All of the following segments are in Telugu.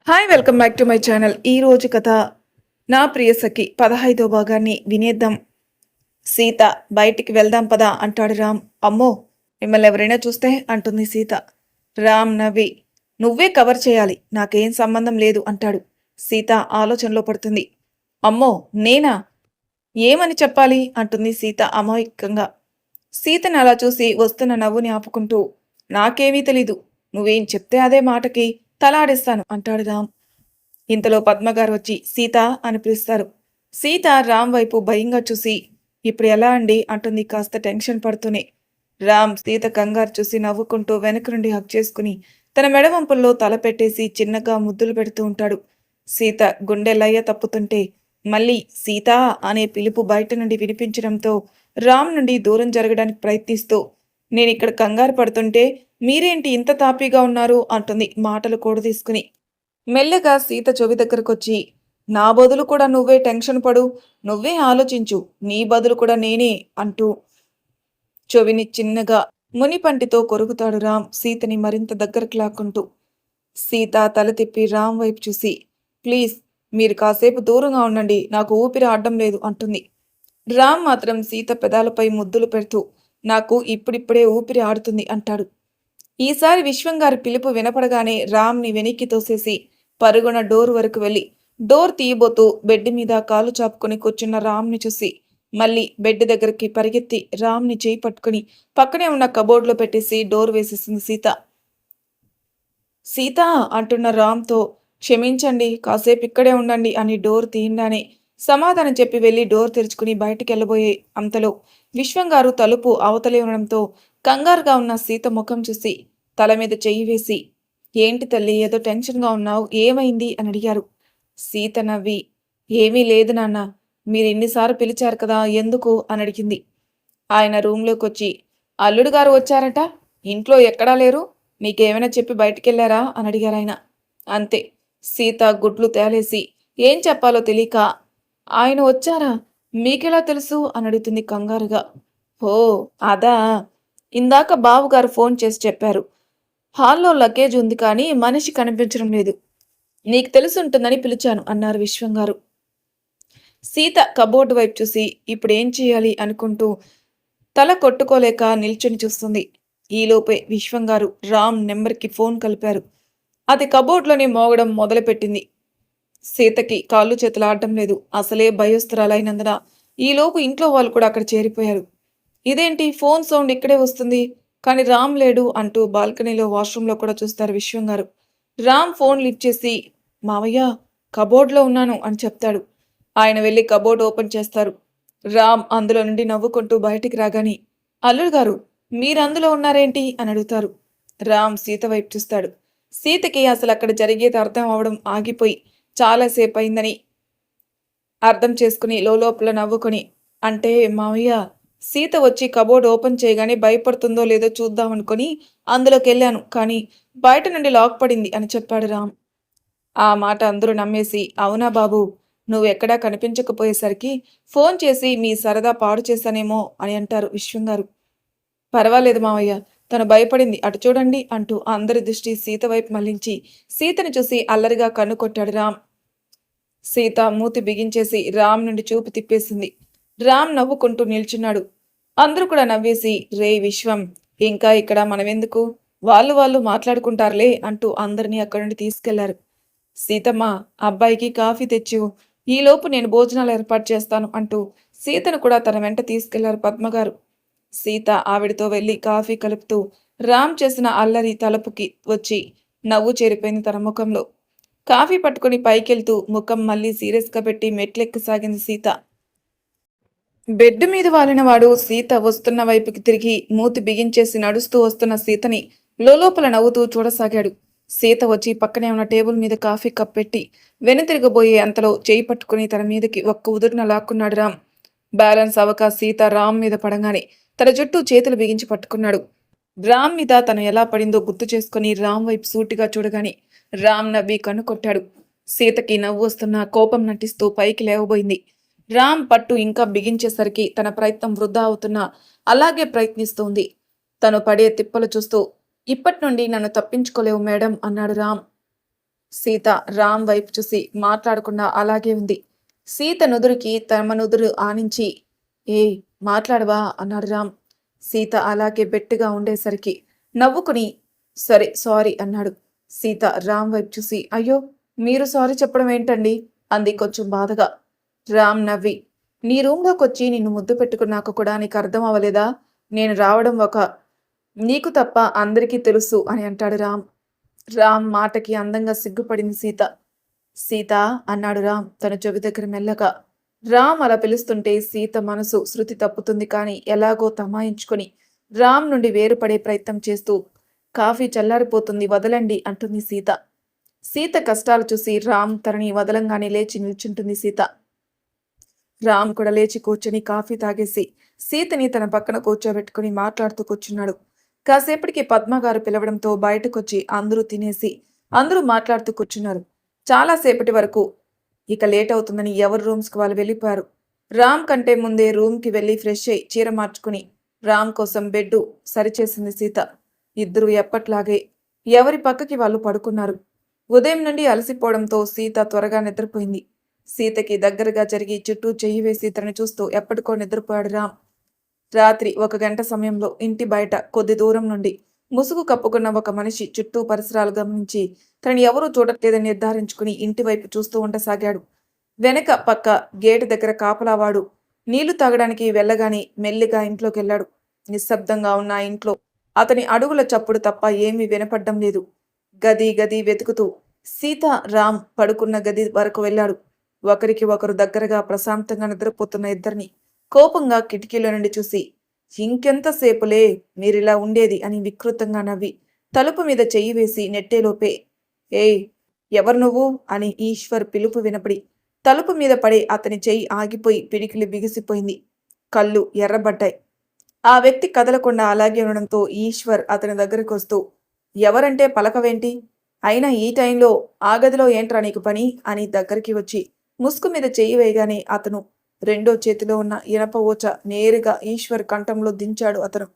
Hi welcome back to my channel. ఈ రోజు కథ నా ప్రియ సఖి 15వ భాగాన్ని వినేద్దాం. సీత బయటికి వెళ్దాం పదా అంటాడు రామ్. అమ్మో మిమ్మల్ని ఎవరైనా చూస్తే అంటుంది సీత. రామ్ నవ్వి నువ్వే కవర్ చేయాలి, నాకేం సంబంధం లేదు అంటాడు. సీత ఆలోచనలో పడుతుంది. అమ్మో నేనా, ఏమని చెప్పాలి అంటుంది సీత అమాయకంగా. సీతను అలా చూసి వస్తున్న నవ్వుని ఆపుకుంటూ నాకేమీ తెలీదు, నువ్వేం చెప్తే అదే మాటకి తలాడేస్తాను అంటాడు రామ్. ఇంతలో పద్మగారు వచ్చి సీత అని పిలుస్తారు. సీత రామ్ వైపు భయంగా చూసి ఇప్పుడు ఎలా అండి అంటుంది కాస్త టెన్షన్ పడుతూనే. రామ్ సీత కంగారు చూసి నవ్వుకుంటూ వెనక నుండి హక్ చేసుకుని తన మెడవంపుల్లో తల పెట్టేసి చిన్నగా ముద్దులు పెడుతూ ఉంటాడు. సీత గుండె లయ్య తప్పుతుంటే మళ్ళీ సీత అనే పిలుపు బయట నుండి వినిపించడంతో రామ్ నుండి దూరం జరగడానికి ప్రయత్నిస్తూ నేనిక్కడ కంగారు పడుతుంటే మీరేంటి ఇంత తాపీగా ఉన్నారు అంటుంది మాటలు కూడ తీసుకుని. మెల్లగా సీత చెవి దగ్గరకొచ్చి నా బదులు కూడా నువ్వే టెన్షన్ పడు, నువ్వే ఆలోచించు, నీ బదులు కూడా నేనే అంటూ చెవిని చిన్నగా మునిపంటితో కొరుకుతాడు రామ్ సీతని మరింత దగ్గరకు లాక్కుంటూ. సీత తల తిప్పి రామ్ వైపు చూసి ప్లీజ్ మీరు కాసేపు దూరంగా ఉండండి, నాకు ఊపిరి ఆడడం లేదు అంటుంది. రామ్ మాత్రం సీత పెదాలపై ముద్దులు పెడుతూ నాకు ఇప్పుడిప్పుడే ఊపిరి ఆడుతుంది అంటాడు. ఈసారి విశ్వంగారి పిలుపు వినపడగానే రామ్ని వెనక్కి తోసేసి పరుగున డోర్ వరకు వెళ్ళి డోర్ తీయబోతూ బెడ్ మీద కాలు చాపుకొని కూర్చున్న రామ్ని చూసి మళ్ళీ బెడ్ దగ్గరికి పరిగెత్తి రామ్ని చేయి పట్టుకుని పక్కనే ఉన్న కబోర్డ్లో పెట్టేసి డోర్ వేసేసింది సీత. సీత అంటున్న రామ్తో క్షమించండి, కాసేపు ఇక్కడే ఉండండి అని డోర్ తీయంగానే సమాధానం చెప్పి వెళ్ళి డోర్ తెరుచుకుని బయటికి వెళ్ళబోయే అంతలో విశ్వంగారు తలుపు అవతలే ఉండడంతో కంగారుగా ఉన్న సీత ముఖం చూసి తల మీద చెయ్యి వేసి ఏంటి తల్లి ఏదో టెన్షన్గా ఉన్నావు, ఏమైంది అని అడిగారు. సీత నవ్వి ఏమీ లేదు నాన్న, మీరు ఎన్నిసార్లు పిలిచారు కదా ఎందుకు అని అడిగింది. ఆయన రూంలోకి వచ్చి అల్లుడు గారు వచ్చారట, ఇంట్లో ఎక్కడా లేరు, మీకేమైనా చెప్పి బయటికెళ్లారా అని అడిగారు ఆయన. అంతే. సీత గుడ్లు తేలేసి ఏం చెప్పాలో తెలియక ఆయన వచ్చారా, మీకెలా తెలుసు అని అడుగుతుంది కంగారుగా. ఓ అదా, ఇందాక బావుగారు ఫోన్ చేసి చెప్పారు, హాల్లో లగేజ్ ఉంది కానీ మనిషి కనిపించడం లేదు, నీకు తెలుసుంటుందని పిలిచాను అన్నారు విశ్వంగారు. సీత కబోర్డు వైపు చూసి ఇప్పుడు ఏం చేయాలి అనుకుంటూ తల కొట్టుకోలేక నిల్చుని చూస్తుంది. ఈలోపే విశ్వంగారు రామ్ నెంబర్కి ఫోన్ కలిపారు. అది కబోర్డ్లోనే మోగడం మొదలుపెట్టింది. సీతకి కాళ్ళు చేతులు ఆడటం లేదు, అసలే భయస్తురాలైనందున ఈలోపు ఇంట్లో వాళ్ళు కూడా అక్కడ చేరిపోయారు. ఇదేంటి ఫోన్ సౌండ్ ఇక్కడే వస్తుంది కానీ రామ్ లేడు అంటూ బాల్కనీలో వాష్రూమ్లో కూడా చూస్తారు విశ్వంగారు. రామ్ ఫోన్ లిఫ్ట్ చేసి మావయ్య కబోర్డ్లో ఉన్నాను అని చెప్తాడు. ఆయన వెళ్ళి కబోర్డ్ ఓపెన్ చేస్తారు. రామ్ అందులో నుండి నవ్వుకుంటూ బయటికి రాగాని అల్లుడు గారు మీరు అందులో ఉన్నారేంటి అని అడుగుతారు. రామ్ సీత వైపు చూస్తాడు. సీతకి అసలు అక్కడ జరిగేది అర్థం అవడం ఆగిపోయి చాలాసేపు అయిందని అర్థం చేసుకుని లోపల నవ్వుకొని అంటే మావయ్య సీత వచ్చి కబోర్డ్ ఓపెన్ చేయగానే భయపడుతుందో లేదో చూద్దామనుకొని అందులోకి వెళ్ళాను కానీ బయట నుండి లాక్ పడింది అని చెప్పాడు రామ్. ఆ మాట అందరూ నమ్మేసి అవునా బాబు, నువ్వెక్కడా కనిపించకపోయేసరికి ఫోన్ చేసి మీ సరదా పాడు చేశానేమో అని అంటారు విశ్వంగారు. పర్వాలేదు మావయ్య, తను భయపడింది అటు చూడండి అంటూ అందరి దృష్టి సీత వైపు మళ్లించి సీతని చూసి అల్లరిగా కన్ను కొట్టాడు రామ్. సీత మూతి బిగించేసి రామ్ నుండి చూపు తిప్పేసింది. రామ్ నవ్వుకుంటూ నిల్చున్నాడు. అందరూ కూడా నవ్వేసి రే విశ్వం, ఇంకా ఇక్కడ మనమెందుకు, వాళ్ళు మాట్లాడుకుంటారులే అంటూ అందరినీ అక్కడి నుండి తీసుకెళ్లారు. సీతమ్మ అబ్బాయికి కాఫీ తెచ్చు, ఈలోపు నేను భోజనాలు ఏర్పాటు చేస్తాను అంటూ సీతను కూడా తన వెంట తీసుకెళ్లారు పద్మగారు. సీత ఆవిడతో వెళ్లి కాఫీ కలుపుతూ రామ్ చేసిన అల్లరి తలుపుకి వచ్చి నవ్వు చేరిపోయింది తన ముఖంలో. కాఫీ పట్టుకుని పైకెళ్తూ ముఖం మళ్ళీ సీరియస్గా పెట్టి మెట్లెక్కసాగింది సీత. బెడ్ మీద వాలిన వాడు సీత వస్తున్న వైపుకి తిరిగి మూతి బిగించేసి నడుస్తూ వస్తున్న సీతని లోపల నవ్వుతూ చూడసాగాడు. సీత వచ్చి పక్కనే ఉన్న టేబుల్ మీద కాఫీ కప్ పెట్టి వెనుతిరగబోయే అంతలో చేయి పట్టుకుని తన మీదకి ఒక్క ఉదురున లాక్కున్నాడు రామ్. బ్యాలెన్స్ అవక సీత రామ్ మీద పడగానే తన జుట్టు చేతులు బిగించి పట్టుకున్నాడు. రామ్ మీద తను ఎలా పడిందో గుర్తు చేసుకుని రామ్ వైపు సూటిగా చూడగానే రామ్ నవ్వి కన్ను కొట్టాడు. సీతకి నవ్వు వస్తున్న కోపం నటిస్తూ పైకి లేవబోయింది. రామ్ పట్టు ఇంకా బిగించేసరికి తన ప్రయత్నం వృధా అవుతున్నా అలాగే ప్రయత్నిస్తోంది. తను పడే తిప్పలు చూస్తూ ఇప్పటి నుండి నన్ను తప్పించుకోలేవు మేడం అన్నాడు రామ్. సీత రామ్ వైపు చూసి మాట్లాడకుండా అలాగే ఉంది. సీత నుదురుకి తమ నుదురు ఆనించి ఏ మాట్లాడవా అన్నాడు రామ్. సీత అలాగే బెట్టుగా ఉండేసరికి నవ్వుకుని సరే సారీ అన్నాడు. సీత రామ్ వైపు చూసి అయ్యో మీరు సారీ చెప్పడం ఏంటండి అంది కొంచెం బాధగా. రామ్ నవ్వి నీ రూమ్లోకొచ్చి నిన్ను ముద్దు పెట్టుకున్నాక కూడా నీకు అర్థం అవ్వలేదా నేను రావడం ఒక నీకు తప్ప అందరికీ తెలుసు అని అంటాడు రామ్. రామ్ మాటకి అందంగా సిగ్గుపడింది సీత. సీత అన్నాడు రామ్ తన చెవి దగ్గర మెల్లగా. రామ్ అలా పిలుస్తుంటే సీత మనసు శృతి తప్పుతుంది కానీ ఎలాగో తమాయించుకొని రామ్ నుండి వేరుపడే ప్రయత్నం చేస్తూ కాఫీ చల్లారిపోతుంది వదలండి అంటుంది సీత. సీత కష్టాలు చూసి రామ్ తనని వదలంగానే లేచి నిల్చుంటుంది సీత. రామ్ కూడా లేచి కూర్చొని కాఫీ తాగేసి సీతని తన పక్కన కూర్చోబెట్టుకుని మాట్లాడుతూ కూర్చున్నాడు. కాసేపటికి పద్మగారు పిలవడంతో బయటకొచ్చి అందరూ తినేసి అందరూ మాట్లాడుతూ కూర్చున్నారు. చాలాసేపటి వరకు ఇక లేట్ అవుతుందని ఎవరి రూమ్స్కి వాళ్ళు వెళ్ళిపోయారు. రామ్ కంటే ముందే రూమ్కి వెళ్ళి ఫ్రెష్ అయి చీర మార్చుకుని రామ్ కోసం బెడ్డు సరిచేసింది సీత. ఇద్దరూ ఎప్పట్లాగే ఎవరి పక్కకి వాళ్ళు పడుకున్నారు. ఉదయం నుండి అలసిపోవడంతో సీత త్వరగా నిద్రపోయింది. సీతకి దగ్గరగా జరిగి చుట్టూ చెయ్యి వేసి తనని చూస్తూ ఎప్పటికో నిద్రపోయాడు రామ్. రాత్రి 1 గంట సమయంలో ఇంటి బయట కొద్ది దూరం నుండి ముసుగు కప్పుకున్న ఒక మనిషి చుట్టూ పరిసరాలు గమనించి తనని ఎవరూ చూడట్లేదని నిర్ధారించుకుని ఇంటి వైపు చూస్తూ ఉండసాగాడు. వెనక పక్క గేటు దగ్గర కాపలావాడు నీళ్లు తాగడానికి వెళ్ళగానే మెల్లిగా ఇంట్లోకెళ్ళాడు. నిశ్శబ్దంగా ఉన్న ఆ ఇంట్లో అతని అడుగుల చప్పుడు తప్ప ఏమీ వినపడ్డం లేదు. గది గది వెతుకుతూ సీత రామ్ పడుకున్న గది వరకు వెళ్ళాడు. ఒకరికి ఒకరు దగ్గరగా ప్రశాంతంగా నిద్రపోతున్న ఇద్దరిని కోపంగా కిటికీలో నుండి చూసి ఇంకెంతసేపులే మీరిలా ఉండేది అని వికృతంగా నవ్వి తలుపు మీద చెయ్యి వేసి నెట్టేలోపే ఏయ్ ఎవరు నువ్వు అని ఈశ్వర్ పిలుపు వినపడి తలుపు మీద పడే అతని చెయ్యి ఆగిపోయి పిడికిలి బిగిసిపోయింది. కళ్ళు ఎర్రబడ్డాయి. ఆ వ్యక్తి కదలకుండా అలాగే ఉండడంతో ఈశ్వర్ అతని దగ్గరకు వస్తూ ఎవరంటే పలకవేంటి అయినా ఈ టైంలో ఆ గదిలో ఏంట్రా నీకు పని అని దగ్గరికి వచ్చి ముసుగు మీద చెయ్యి వేయగానే అతను రెండో చేతిలో ఉన్న ఇనప ఊచ నేరుగా ఈశ్వర్ కంఠంలో దించాడు అతను.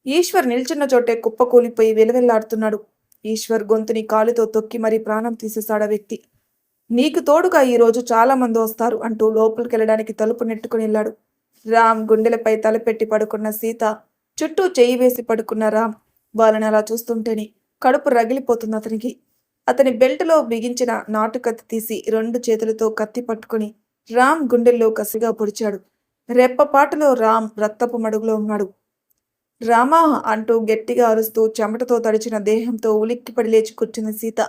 ఈశ్వర్ నిల్చున్న చోటే కుప్పకూలిపోయి వెలవెల్లాడుతున్నాడు. ఈశ్వర్ గొంతుని కాలుతో తొక్కి మరీ ప్రాణం తీసేశాడు ఆ వ్యక్తి. నీకు తోడుగా ఈరోజు చాలా మంది వస్తారు అంటూ లోపలికెళ్ళడానికి తలుపు నెట్టుకుని వెళ్ళాడు. రామ్ గుండెలపై తలపెట్టి పడుకున్న సీత చుట్టూ చెయ్యి వేసి పడుకున్న రామ్ వాళ్ళని అలా చూస్తుంటేనే కడుపు రగిలిపోతుంది అతనికి. అతని బెల్టులో బిగించిన నాటుకత్తి తీసి 2 చేతులతో కత్తి పట్టుకుని రామ్ గుండెల్లో కసిగా పొడిచాడు. రెప్పపాటులో రామ్ రక్తపు మడుగులో ఉన్నాడు. రామా అంటూ గట్టిగా అరుస్తూ చెమటతో తడిచిన దేహంతో ఉలిక్కిపడి లేచి కూర్చుంది సీత.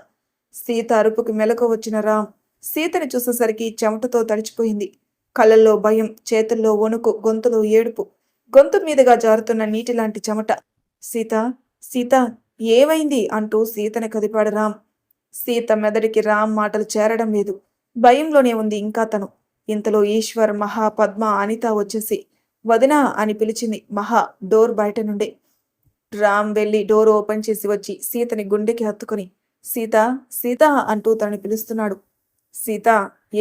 సీత అరుపుకి మెలకు వచ్చిన రామ్ సీతని చూసేసరికి చెమటతో తడిచిపోయింది. కళ్ళల్లో భయం, చేతుల్లో వణుకు, గొంతులో ఏడుపు, గొంతు మీదుగా జారుతున్న నీటిలాంటి చెమట. సీత సీత ఏమైంది అంటూ సీతని కదిపాడు రామ్. సీత మెదడికి రామ్ మాటలు చేరడం లేదు. భయంలోనే ఉంది ఇంకా తను. ఇంతలో ఈశ్వర్, మహా, పద్మ, అనిత వచ్చేసి వదినా అని పిలిచింది మహా డోర్ బయట నుండే. రామ్ వెళ్ళి డోర్ ఓపెన్ చేసి వచ్చి సీతని గుండెకి హత్తుకుని సీత సీత అంటూ తనని పిలుస్తున్నాడు. సీత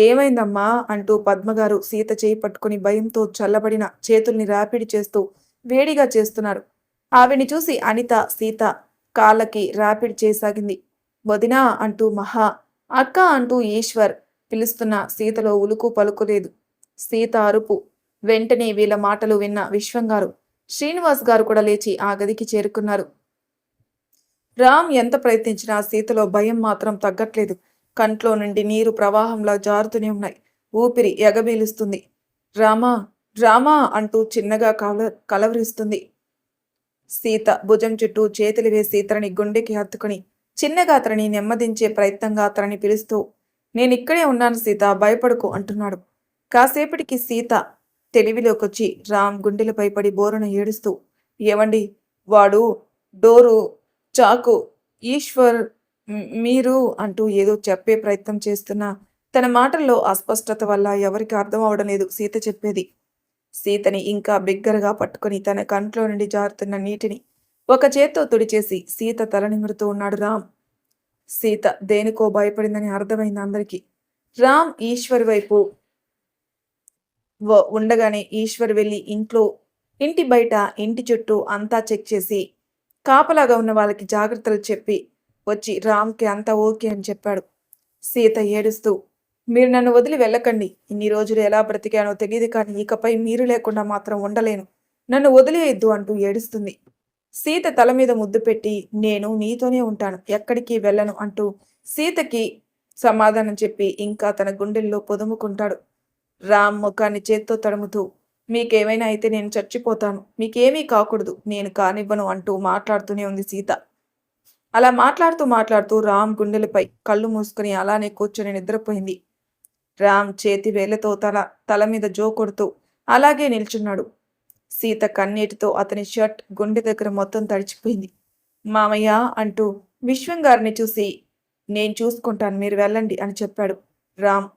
ఏమైందమ్మా అంటూ పద్మగారు సీత చేయి పట్టుకుని భయంతో చల్లబడిన చేతుల్ని రాపిడి చేస్తూ వేడిగా చేస్తున్నారు. ఆవిని చూసి అనిత సీత కాళ్ళకి రాపిడి చేయసాగింది. వదినా అంటూ మహా, అక్క అంటూ ఈశ్వర్ పిలుస్తున్న సీతలో ఉలుకు పలుకులేదు. సీత అరుపు వెంటనే వీళ్ళ మాటలు విన్న విశ్వంగారు, శ్రీనివాస్ గారు కూడా లేచి ఆ గదికి చేరుకున్నారు. రామ్ ఎంత ప్రయత్నించినా సీతలో భయం మాత్రం తగ్గట్లేదు. కంట్లో నుండి నీరు ప్రవాహంలా జారుతూనే ఉన్నాయి. ఊపిరి ఎగబీలుస్తుంది. రామా రామా అంటూ చిన్నగా కలవరిస్తుంది. సీత భుజం చుట్టూ చేతులు వేసి తనని గుండెకి హత్తుకుని చిన్నగా తనని నెమ్మదించే ప్రయత్నంగా తనని పిలుస్తూ నేనిక్కడే ఉన్నాను సీత భయపడకు అంటున్నాడు. కాసేపటికి సీత తెలివిలోకొచ్చి రామ్ గుండెలపై పడి బోరున ఏడుస్తూ ఏవండి వాడు డోరు చాకు ఈశ్వర్ మీరు అంటూ ఏదో చెప్పే ప్రయత్నం చేస్తున్నా తన మాటల్లో అస్పష్టత వల్ల ఎవరికి అర్థం అవడం లేదు సీత చెప్పేది. సీతని ఇంకా బిగ్గరగా పట్టుకుని తన కంట్లో నుండి జారుతున్న నీటిని ఒక చేత్తో తుడిచేసి సీత తల నిమురుతూ ఉన్నాడు రామ్. సీత దేనికో భయపడిందని అర్థమైంది అందరికీ. రామ్ ఈశ్వర్ వైపు ఉండగానే ఈశ్వర్ వెళ్ళి ఇంటి బయట ఇంటి చుట్టూ అంతా చెక్ చేసి కాపలాగా ఉన్న వాళ్ళకి జాగ్రత్తలు చెప్పి వచ్చి రామ్కి అంతా ఓకే అని చెప్పాడు. సీత ఏడుస్తూ, మీరు నన్ను వదిలి వెళ్ళకండి. ఇన్ని రోజులు ఎలా బ్రతికానో తెలియదు కానీ ఇకపై మీరు లేకుండా మాత్రం ఉండలేను. నన్ను వదిలేయొద్దు అంటూ ఏడుస్తుంది. సీత తల మీద ముద్దు పెట్టి, నేను నీతోనే ఉంటాను, ఎక్కడికి వెళ్ళను అంటూ సీతకి సమాధానం చెప్పి ఇంకా తన గుండెల్లో పొదుముకుంటాడు. రామ్ ముఖాన్ని చేత్తో తడుముతూ, మీకేమైనా అయితే నేను చచ్చిపోతాను, మీకేమీ కాకూడదు, నేను కానివ్వను అంటూ మాట్లాడుతూనే ఉంది సీత. అలా మాట్లాడుతూ మాట్లాడుతూ రామ్ గుండెలపై కళ్ళు మూసుకుని అలానే కూర్చొని నిద్రపోయింది. రామ్ చేతి వేళ్లతో తల మీద జో కొడుతూ అలాగే నిల్చున్నాడు. సీత కన్నీటితో అతని షర్ట్ గుండె దగ్గర మొత్తం తడిచిపోయింది. మామయ్య అంటూ విశ్వం గారిని చూసి, నేను చూసుకుంటాను, మీరు వెళ్ళండి అని చెప్పాడు రామ్.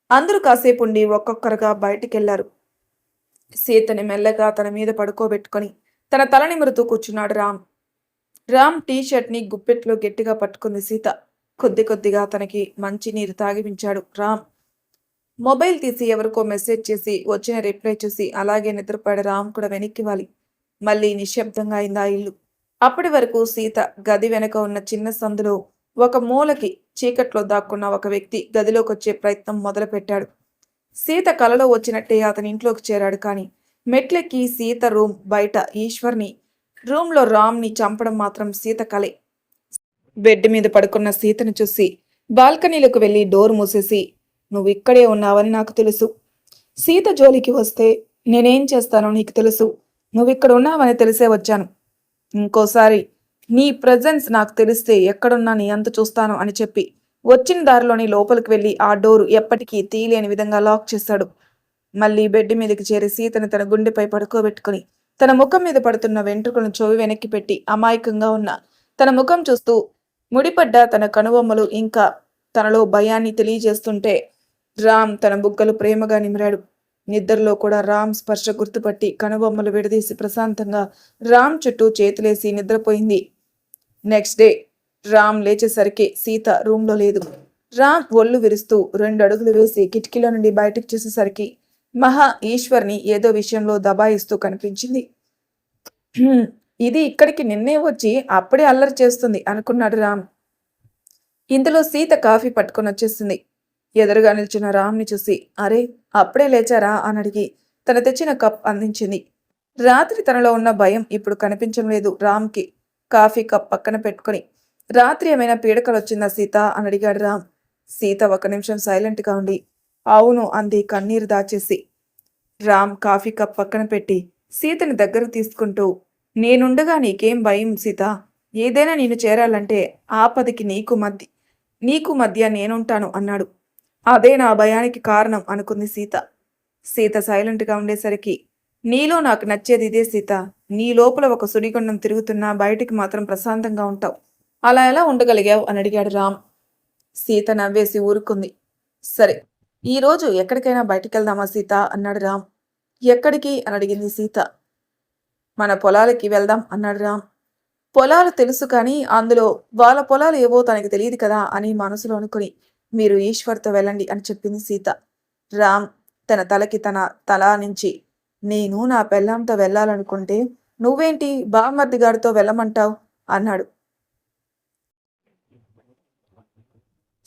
అందరూ కాసేపు ఉండి ఒక్కొక్కరుగా బయటికెళ్లారు. సీతని మెల్లగా తన మీద పడుకోబెట్టుకొని తన తల నిమురుతూ కూర్చున్నాడు రామ్. రామ్ టీ షర్ట్ని గుప్పెట్లో గట్టిగా పట్టుకుంది సీత. కొద్ది కొద్దిగా తనకి మంచి నీరు తాగిపించాడు రామ్. మొబైల్ తీసి ఎవరికో మెసేజ్ చేసి వచ్చిన రిప్లై చూసి అలాగే నిద్రపోయాడు రామ్ కూడా వెనక్కి వాలి. మళ్ళీ నిశ్శబ్దంగా అయిందా ఇల్లు. అప్పటి వరకు సీత గది వెనక ఉన్న చిన్న సందులో ఒక మూలకి చీకట్లో దాక్కున్న ఒక వ్యక్తి గదిలోకి వచ్చే ప్రయత్నం మొదలుపెట్టాడు. సీత కలలో వచ్చినట్టే అతని ఇంట్లోకి చేరాడు. కానీ మెట్లెక్కి సీత రూమ్ బయట ఈశ్వర్ని, రూమ్లో రామ్ని చంపడం మాత్రం సీత కలే. బెడ్ మీద పడుకున్న సీతను చూసి బాల్కనీలకు వెళ్ళి డోర్ మూసేసి, నువ్వు ఇక్కడే ఉన్నావని నాకు తెలుసు. సీత జోలికి వస్తే నేనేం చేస్తానో నీకు తెలుసు. నువ్విక్కడ ఉన్నావని తెలిసే వచ్చాను. ఇంకోసారి నీ ప్రజెన్స్ నాకు తెలిస్తే ఎక్కడున్నా నీ అంత చూస్తాను అని చెప్పి వచ్చిన దారిలోని లోపలికి వెళ్ళి ఆ డోరు ఎప్పటికీ తీయలేని విధంగా లాక్ చేశాడు. మళ్ళీ బెడ్ మీదకి చేరి సీతను తన గుండెపై పడుకోబెట్టుకుని తన ముఖం మీద పడుతున్న వెంట్రుకలను చెవి వెనక్కి పెట్టి అమాయకంగా ఉన్న తన ముఖం చూస్తూ ముడిపడ్డ తన కనుబొమ్మలు ఇంకా తనలో భయాన్ని తెలియజేస్తుంటే రామ్ తన బుగ్గలు ప్రేమగా నిమిరాడు. నిద్రలో కూడా రామ్ స్పర్శ గుర్తుపట్టి కనుబొమ్మలు విడదీసి ప్రశాంతంగా రామ్ చుట్టూ చేతులేసి నిద్రపోయింది. నెక్స్ట్ డే రామ్ లేచేసరికి సీత రూమ్లో లేదు. రామ్ ఒళ్ళు విరుస్తూ 2 అడుగులు వేసి కిటికీలో నుండి బయటకు చూసేసరికి మహా ఈశ్వర్ని ఏదో విషయంలో దబాయిస్తూ కనిపించింది. ఇది ఇక్కడికి నిన్నే వచ్చి అప్పుడే అల్లరి చేస్తుంది అనుకున్నాడు రామ్. ఇంతలో సీత కాఫీ పట్టుకొని వచ్చేసింది. ఎదురుగా నిల్చున్న రామ్ని చూసి, అరే అప్పుడే లేచారా అని అడిగి తన తెచ్చిన కప్ అందించింది. రాత్రి తనలో ఉన్న భయం ఇప్పుడు కనిపించడం లేదు రామ్కి. కాఫీ కప్ పక్కన పెట్టుకుని, రాత్రి ఏమైనా పీడకలు వచ్చిందా సీత అని అడిగాడు రామ్. సీత 1 నిమిషం సైలెంట్గా ఉండి అవును అంది కన్నీరు దాచేసి. రామ్ కాఫీ కప్ పక్కన పెట్టి సీతని దగ్గరకు తీసుకుంటూ, నేనుండగా నీకేం భయం సీత, ఏదైనా నేను చేరాలంటే ఆపదకి నీకు మధ్య నేనుంటాను అన్నాడు. అదే నా భయానికి కారణం అనుకుంది సీత. సీత సైలెంట్గా ఉండేసరికి, నీలో నాకు నచ్చేది ఇదే సీత, నీ లోపల ఒక సుడిగుండం తిరుగుతున్నా బయటికి మాత్రం ప్రశాంతంగా ఉంటావు, అలా ఎలా ఉండగలిగావు అని అడిగాడు రామ్. సీత నవ్వేసి ఊరుకుంది. సరే ఈరోజు ఎక్కడికైనా బయటికెళ్దామా సీత అన్నాడు రామ్. ఎక్కడికి అని అడిగింది సీత. మన పొలాలకి వెళ్దాం అన్నాడు రామ్. పొలాలు తెలుసు కానీ అందులో వాళ్ళ పొలాలు ఏవో తనకి తెలియదు కదా అని మనసులో అనుకుని, మీరు ఈశ్వర్తో వెళ్ళండి అని చెప్పింది సీత. రామ్ తన తలకి తన తల నుంచి, నేను నా పెళ్ళాంతో వెళ్ళాలనుకుంటే నువ్వేంటి బామ్మర్ది గారితో వెళ్ళమంటావు అన్నాడు.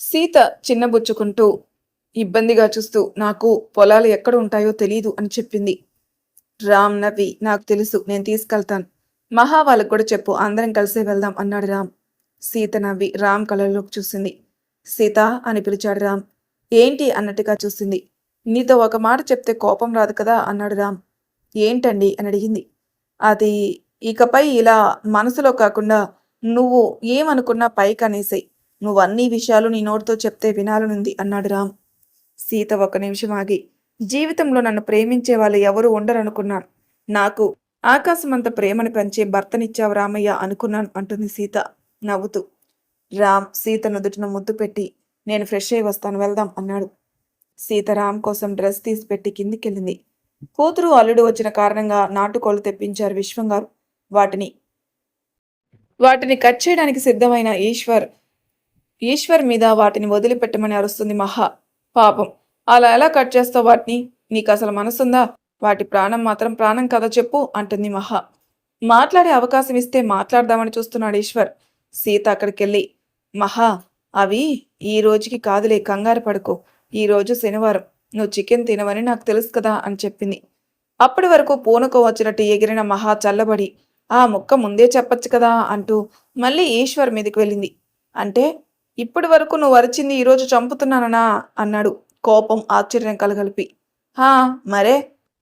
సీత చిన్నబుచ్చుకుంటూ ఇబ్బందిగా చూస్తూ, నాకు పొలాలు ఎక్కడ ఉంటాయో తెలీదు అని చెప్పింది. రామ్ నవ్వి, నాకు తెలుసు, నేను తీసుకెళ్తాను, మహా వాళ్ళకు కూడా చెప్పు, అందరం కలిసే వెళ్దాం అన్నాడు రామ్. సీత నవ్వి రామ్ కళ్ళలోకి చూసింది. సీత అని పిలిచాడు రామ్. ఏంటి అన్నట్టుగా చూసింది. నీతో ఒక మాట చెప్తే కోపం రాదు కదా అన్నాడు రామ్. ఏంటండి అని అడిగింది. అది ఇకపై ఇలా మనసులో కాకుండా నువ్వు ఏమనుకున్నా పైకి అనేసాయి, నువ్వు అన్ని విషయాలు నీ నోటితో చెప్తే వినాలనుంది అన్నాడు రామ్. సీత 1 నిమిషం ఆగి, జీవితంలో నన్ను ప్రేమించే వాళ్ళు ఎవరు ఉండరనుకున్నాను, నాకు ఆకాశమంత ప్రేమను పెంచే భర్తనిచ్చావు రామయ్య అనుకున్నాను అంటుంది సీత నవ్వుతూ. రామ్ సీత నుదుటిన ముద్దు పెట్టి, నేను ఫ్రెష్ అయి వస్తాను, వెళ్దాం అన్నాడు. సీత రామ్ కోసం డ్రెస్ తీసి పెట్టి కిందికెళ్ళింది. కూతురు అల్లుడు వచ్చిన కారణంగా నాటుకోళ్లు తెప్పించారు విశ్వం గారు. వాటిని కట్ చేయడానికి సిద్ధమైన ఈశ్వర్ మీద వాటిని వదిలిపెట్టమని అరుస్తుంది మహా. పాపం, అలా ఎలా కట్ చేస్తావు వాటిని, నీకు అసలు మనసుందా, వాటి ప్రాణం మాత్రం ప్రాణం కదా చెప్పు అంటుంది మహా. మాట్లాడే అవకాశం ఇస్తే మాట్లాడదామని చూస్తున్నాడు ఈశ్వర్. సీత అక్కడికెళ్ళి, మహా అవి ఈ రోజుకి కాదులే, కంగారు పడుకో. ఈరోజు శనివారం. నువ్వు చికెన్ తినవని నాకు తెలుసు కదా అని చెప్పింది. అప్పటి వరకు పూనకం వచ్చినట్టు ఎగిరిన మహా చల్లబడి, ఆ ముక్క ముందే చెప్పొచ్చు కదా అంటూ మళ్ళీ ఈశ్వర్ మీదకి వెళ్ళింది. అంటే ఇప్పటి వరకు నువ్వు అరిచింది ఈరోజు చంపుతున్నాననా అన్నాడు కోపం ఆశ్చర్యం కలగలిపి. హా మరే,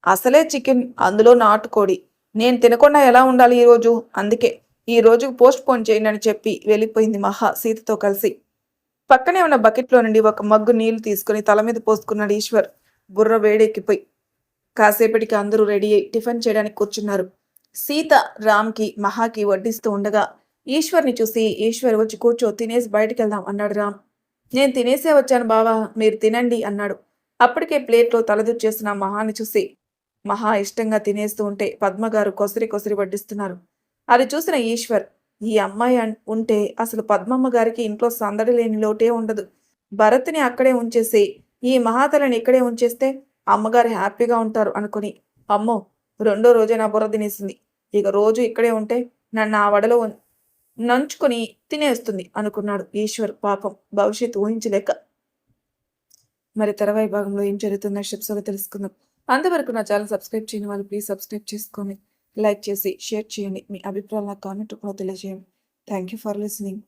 అసలే చికెన్, అందులో నాటుకోడి. నేను తినకుండా ఎలా ఉండాలి ఈరోజు? అందుకే ఈ రోజుకు పోస్ట్ పోన్ చేయండి అని చెప్పి వెళ్ళిపోయింది మహా సీతతో కలిసి. పక్కనే ఉన్న బకెట్లో నుండి ఒక మగ్గు నీళ్లు తీసుకుని తల మీద పోసుకున్నాడు ఈశ్వర్. బుర్ర వేడెక్కిపోయి కాసేపటికి అందరూ రెడీ అయి టిఫిన్ చేయడానికి కూర్చున్నారు. సీత రామ్కి మహాకి వడ్డిస్తూ ఉండగా ఈశ్వర్ని చూసి, ఈశ్వర్ వచ్చి కూర్చో, తినేసి బయటికి వెళ్దాం అన్నాడు రామ్. నేను తినేసే వచ్చాను బావా, మీరు తినండి అన్నాడు. అప్పటికే ప్లేట్లో తలదూర్చేసిన మహాని చూసి, మహా ఇష్టంగా తినేస్తూ ఉంటే పద్మగారు కొసరి కొసరి వడ్డిస్తున్నారు. అది చూసిన ఈశ్వర్, ఈ అమ్మాయి ఉంటే అసలు పద్మమ్మ గారికి ఇంట్లో సందడి లేని లోటే ఉండదు. భరత్ని అక్కడే ఉంచేసి ఈ మహాతలని ఇక్కడే ఉంచేస్తే అమ్మగారు హ్యాపీగా ఉంటారు అనుకుని, అమ్మో, రెండో రోజే నా బుర్ర తినేసింది. ఇక రోజు ఇక్కడే ఉంటే నన్ను ఆ వడలో నంచుకొని తినేస్తుంది అనుకున్నాడు ఈశ్వర్. పాపం భవిష్యత్తు ఊహించలేక. మరి తర్వాయి భాగంలో ఏం జరుగుతుందో స్టెప్స్గా తెలుసుకుందాం. అంతవరకు నా ఛానల్ సబ్స్క్రైబ్ చేయని వాళ్ళు ప్లీజ్ సబ్స్క్రైబ్ చేసుకొని లైక్ చేసి షేర్ చేయండి. మీ అభిప్రాయాలు నాకు కామెంట్ రూపంలో తెలియజేయండి. Thank you for listening.